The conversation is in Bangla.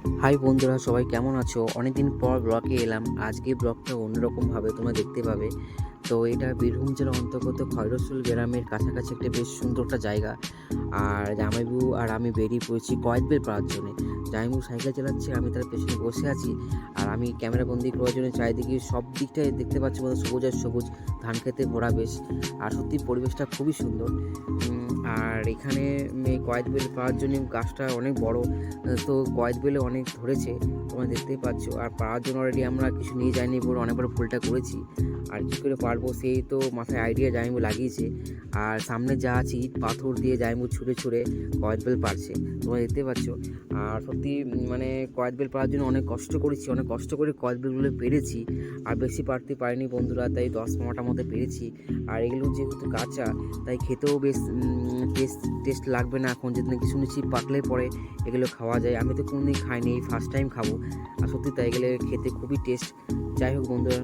হাই বন্ধুরা, সবাই কেমন আছো? অনেকদিন পর ব্লগে এলাম। আজকে ব্লগটা অন্যরকমভাবে তোমরা দেখতে পাবে। তো এটা বীরভূম জেলার অন্তর্গত খয়রসুল গ্রামের কাছাকাছি একটা বেশ সুন্দর একটা জায়গা। আর জামাইবাবু আর আমি বেরিয়ে পড়েছি কয়েদবেল পাওয়ার জন্যে। জামাইবাবু সাইকেল চালাচ্ছে, আমি তার পেছনে বসে আছি। আর আমি ক্যামেরা বন্দি করার জন্য চারিদিকে সব দিকটাই দেখতে পাচ্ছি, মতো সবুজ আর সবুজ, ধান খেতে ভরা বেশ। আর সত্যি পরিবেশটা খুবই সুন্দর। আর এখানে কয়েদবেল পাওয়ার জন্য গাছটা অনেক বড়। তো কয়েদবেলে অনেক ধরেছে, তোমরা দেখতেই পাচ্ছ। আর পাওয়ার জন্য অলরেডি আমরা কিছু নিয়ে যাইনি বলে অনেকবার ফুলটা করেছি। আর কী করে পারবো সেই তো মাথায় আইডিয়া জামাইবাবু লাগিয়েছে। আর সামনে যা আছে ইট পাথর দিয়ে জামাইবাবু ছুঁড়ে ছুঁড়ে কয়েদবেল পারছে, তোমরা দেখতে পাচ্ছ। আর সত্যি মানে কয়েদবেল পাওয়ার জন্য অনেক কষ্ট করেছি, অনেক কষ্ট করে কয়েদবেলগুলো পেরেছি। আর বেশি পারতে পারিনি বন্ধুরা, তাই 10-15টার মধ্যে পেরেছি। আর এগুলো যেহেতু কাঁচা, তাই খেতেও বেশ টেস্ট লাগবে না। এখন যেদিন কি শুনেছি পাকলে পরে এগুলো খাওয়া যায়। আমি তো কোনোদিন খাইনি, এই ফার্স্ট টাইম খাবো। আর সত্যি তাই এগুলো খেতে খুবই টেস্ট। যাই হোক বন্ধুরা।